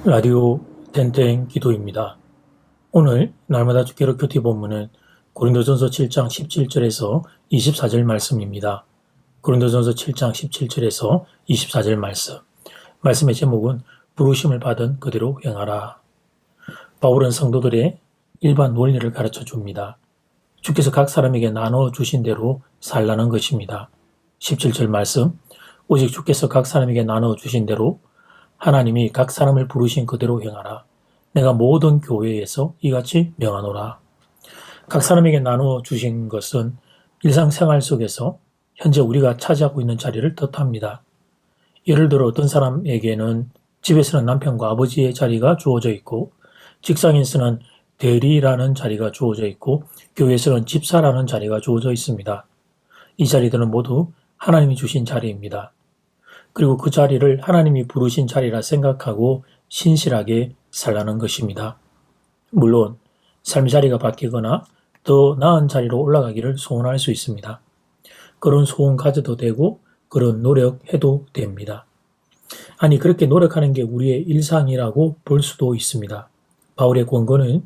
라디오 땡땡 기도입니다. 오늘 날마다 주기로 큐티 본문은 고린도전서 7장 17절에서 24절 말씀입니다. 고린도전서 7장 17절에서 24절 말씀. 말씀의 제목은 부르심을 받은 그대로 행하라. 바울은 성도들의 일반 원리를 가르쳐 줍니다. 주께서 각 사람에게 나눠 주신 대로 살라는 것입니다. 17절 말씀. 오직 주께서 각 사람에게 나눠 주신 대로 하나님이 각 사람을 부르신 그대로 행하라. 내가 모든 교회에서 이같이 명하노라. 각 사람에게 나눠 주신 것은 일상생활 속에서 현재 우리가 차지하고 있는 자리를 뜻합니다. 예를 들어 어떤 사람에게는 집에서는 남편과 아버지의 자리가 주어져 있고, 직장에서는 대리라는 자리가 주어져 있고, 교회에서는 집사라는 자리가 주어져 있습니다. 이 자리들은 모두 하나님이 주신 자리입니다. 그리고 그 자리를 하나님이 부르신 자리라 생각하고 신실하게 살라는 것입니다. 물론 삶의 자리가 바뀌거나 더 나은 자리로 올라가기를 소원할 수 있습니다. 그런 소원 가져도 되고 그런 노력해도 됩니다. 아니, 그렇게 노력하는 게 우리의 일상이라고 볼 수도 있습니다. 바울의 권고는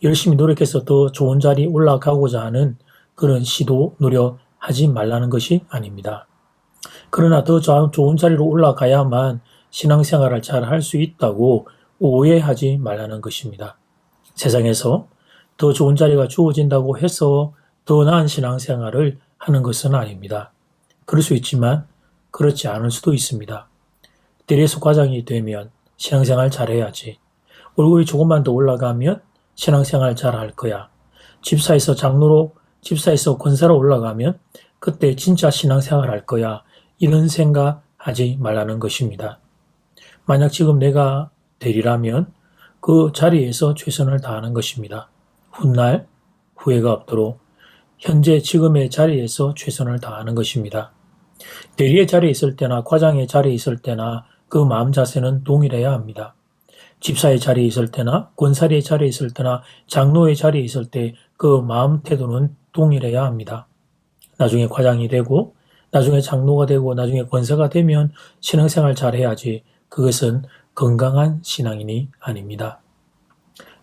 열심히 노력해서 더 좋은 자리 올라가고자 하는 그런 시도, 노력하지 말라는 것이 아닙니다. 그러나 더 좋은 자리로 올라가야만 신앙생활을 잘 할 수 있다고 오해하지 말라는 것입니다. 세상에서 더 좋은 자리가 주어진다고 해서 더 나은 신앙생활을 하는 것은 아닙니다. 그럴 수 있지만 그렇지 않을 수도 있습니다. 대리에서 과장이 되면 신앙생활 잘해야지. 월급이 조금만 더 올라가면 신앙생활 잘 할 거야. 집사에서 장로로, 집사에서 권사로 올라가면 그때 진짜 신앙생활 할 거야. 이런 생각하지 말라는 것입니다. 만약 지금 내가 대리라면 그 자리에서 최선을 다하는 것입니다. 훗날 후회가 없도록 현재 지금의 자리에서 최선을 다하는 것입니다. 대리의 자리에 있을 때나 과장의 자리에 있을 때나 그 마음 자세는 동일해야 합니다. 집사의 자리에 있을 때나 권사리의 자리에 있을 때나 장로의 자리에 있을 때 그 마음 태도는 동일해야 합니다. 나중에 과장이 되고 나중에 장로가 되고 나중에 권사가 되면 신앙생활 잘해야지. 그것은 건강한 신앙인이 아닙니다.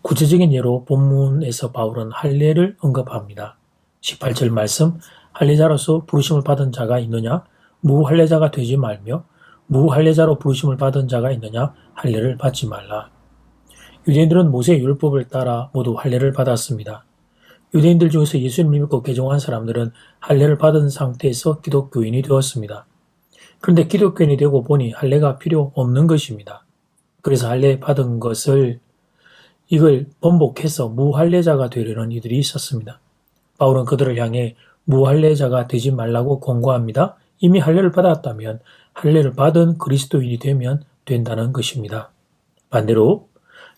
구체적인 예로 본문에서 바울은 할례를 언급합니다. 18절 말씀, 할례자로서 부르심을 받은 자가 있느냐? 무할례자가 되지 말며 무할례자로 부르심을 받은 자가 있느냐? 할례를 받지 말라. 유대인들은 모세의 율법을 따라 모두 할례를 받았습니다. 유대인들 중에서 예수님을 믿고 개종한 사람들은 할례를 받은 상태에서 기독교인이 되었습니다. 그런데 기독교인이 되고 보니 할례가 필요 없는 것입니다. 그래서 할례 받은 것을 이걸 번복해서 무할례자가 되려는 이들이 있었습니다. 바울은 그들을 향해 무할례자가 되지 말라고 권고합니다. 이미 할례를 받았다면 할례를 받은 그리스도인이 되면 된다는 것입니다. 반대로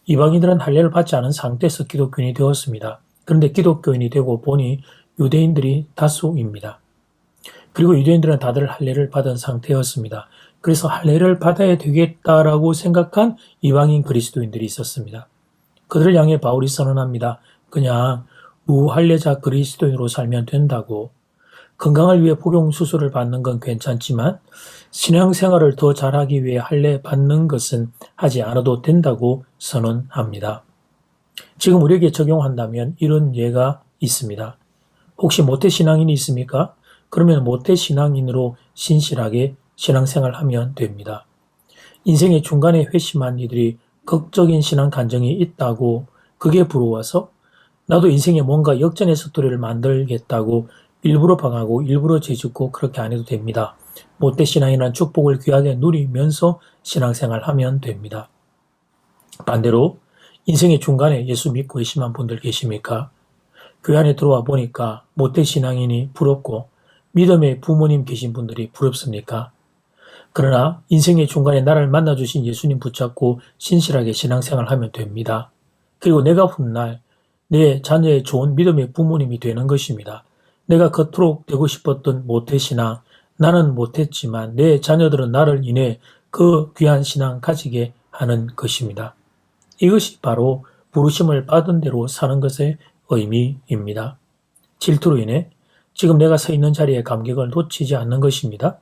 이방인들은 할례를 받지 않은 상태에서 기독교인이 되었습니다. 그런데 기독교인이 되고 보니 유대인들이 다수입니다. 그리고 유대인들은 다들 할례를 받은 상태였습니다. 그래서 할례를 받아야 되겠다라고 생각한 이방인 그리스도인들이 있었습니다. 그들을 향해 바울이 선언합니다. 그냥 무할례자 그리스도인으로 살면 된다고. 건강을 위해 복용 수술을 받는 건 괜찮지만 신앙생활을 더 잘하기 위해 할례 받는 것은 하지 않아도 된다고 선언합니다. 지금 우리에게 적용한다면 이런 예가 있습니다. 혹시 모태신앙인이 있습니까? 그러면 모태신앙인으로 신실하게 신앙생활하면 됩니다. 인생의 중간에 회심한 이들이 극적인 신앙 간증이 있다고 그게 부러워서 나도 인생에 뭔가 역전의 스토리를 만들겠다고 일부러 방하고 일부러 죄짓고 그렇게 안 해도 됩니다. 모태신앙이란 축복을 귀하게 누리면서 신앙생활하면 됩니다. 반대로 인생의 중간에 예수 믿고 회심한 분들 계십니까? 교회 안에 들어와 보니까 모태신앙인이 부럽고 믿음의 부모님 계신 분들이 부럽습니까? 그러나 인생의 중간에 나를 만나주신 예수님 붙잡고 신실하게 신앙생활하면 됩니다. 그리고 내가 훗날 내 자녀의 좋은 믿음의 부모님이 되는 것입니다. 내가 그토록 되고 싶었던 모태신앙, 나는 못했지만 내 자녀들은 나를 인해 그 귀한 신앙 가지게 하는 것입니다. 이것이 바로 부르심을 받은 대로 사는 것의 의미입니다. 질투로 인해 지금 내가 서 있는 자리에 감격을 놓치지 않는 것입니다.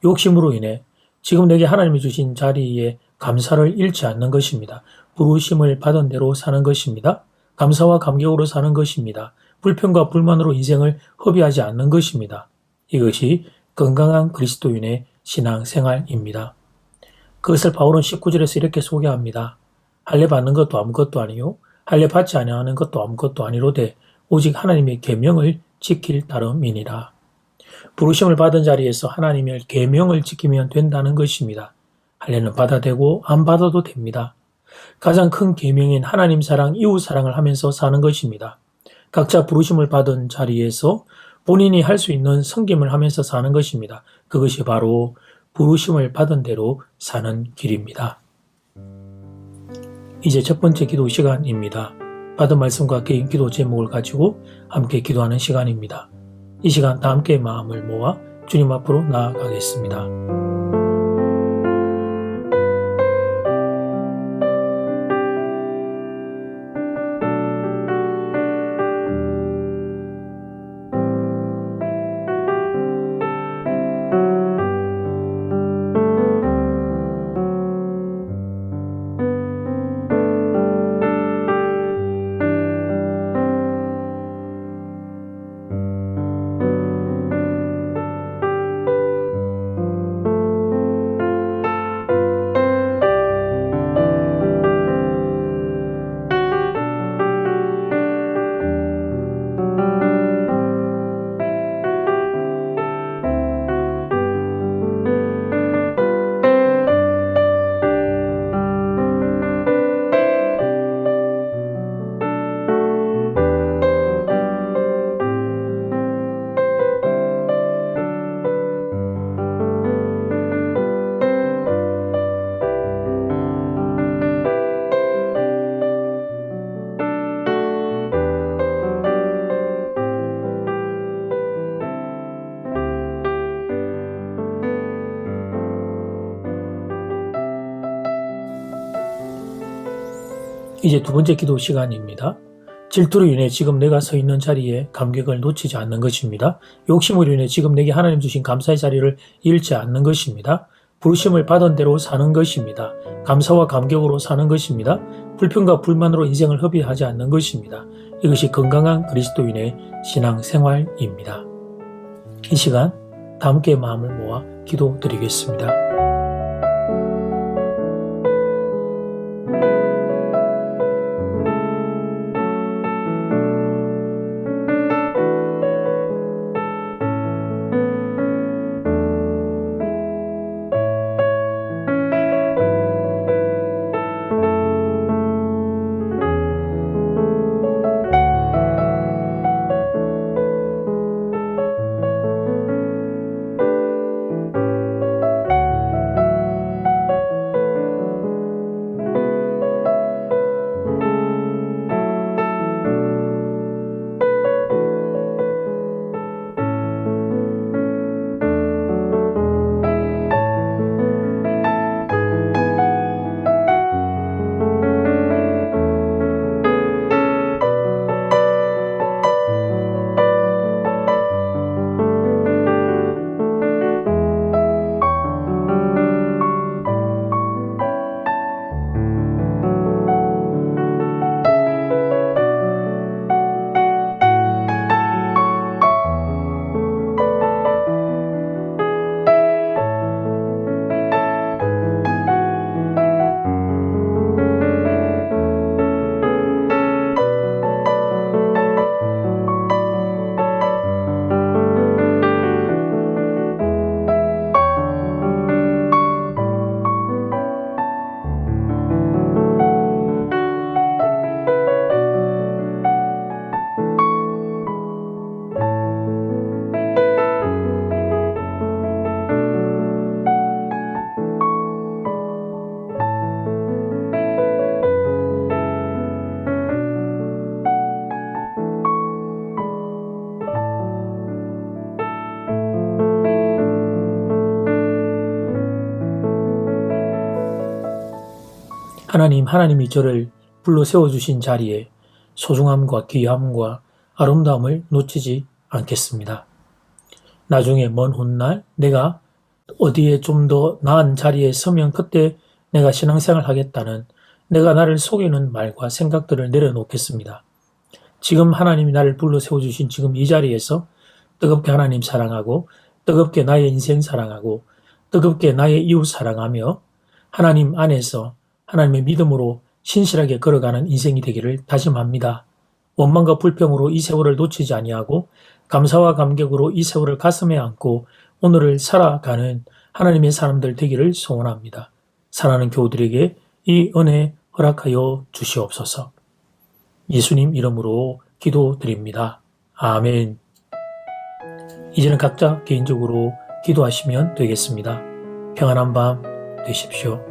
욕심으로 인해 지금 내게 하나님이 주신 자리에 감사를 잃지 않는 것입니다. 부르심을 받은 대로 사는 것입니다. 감사와 감격으로 사는 것입니다. 불평과 불만으로 인생을 허비하지 않는 것입니다. 이것이 건강한 그리스도인의 신앙생활입니다. 그것을 바울은 19절에서 이렇게 소개합니다. 할례 받는 것도 아무것도 아니요 할례 받지 아니하는 것도 아무것도 아니로되 오직 하나님의 계명을 지킬 따름이니라. 부르심을 받은 자리에서 하나님의 계명을 지키면 된다는 것입니다. 할례는 받아도 되고 안 받아도 됩니다. 가장 큰 계명인 하나님 사랑, 이웃 사랑을 하면서 사는 것입니다. 각자 부르심을 받은 자리에서 본인이 할 수 있는 섬김을 하면서 사는 것입니다. 그것이 바로 부르심을 받은 대로 사는 길입니다. 이제 첫 번째 기도 시간입니다. 받은 말씀과 개인 기도 제목을 가지고 함께 기도하는 시간입니다. 이 시간 다 함께 마음을 모아 주님 앞으로 나아가겠습니다. 이제 두 번째 기도 시간입니다. 질투로 인해 지금 내가 서 있는 자리에 감격을 놓치지 않는 것입니다. 욕심으로 인해 지금 내게 하나님 주신 감사의 자리를 잃지 않는 것입니다. 부르심을 받은 대로 사는 것입니다. 감사와 감격으로 사는 것입니다. 불평과 불만으로 인생을 허비하지 않는 것입니다. 이것이 건강한 그리스도인의 신앙생활입니다. 이 시간 다 함께 마음을 모아 기도드리겠습니다. 하나님이 저를 불러 세워주신 자리에 소중함과 귀함과 아름다움을 놓치지 않겠습니다. 나중에 먼 훗날 내가 어디에 좀 더 나은 자리에 서면 그때 내가 신앙생활 하겠다는 내가 나를 속이는 말과 생각들을 내려놓겠습니다. 지금 하나님이 나를 불러 세워주신 지금 이 자리에서 뜨겁게 하나님 사랑하고 뜨겁게 나의 인생 사랑하고 뜨겁게 나의 이웃 사랑하며 하나님 안에서 하나님의 믿음으로 신실하게 걸어가는 인생이 되기를 다짐합니다. 원망과 불평으로 이 세월을 놓치지 아니하고 감사와 감격으로 이 세월을 가슴에 안고 오늘을 살아가는 하나님의 사람들 되기를 소원합니다. 사랑하는 교우들에게 이 은혜 허락하여 주시옵소서. 예수님 이름으로 기도드립니다. 아멘. 이제는 각자 개인적으로 기도하시면 되겠습니다. 평안한 밤 되십시오.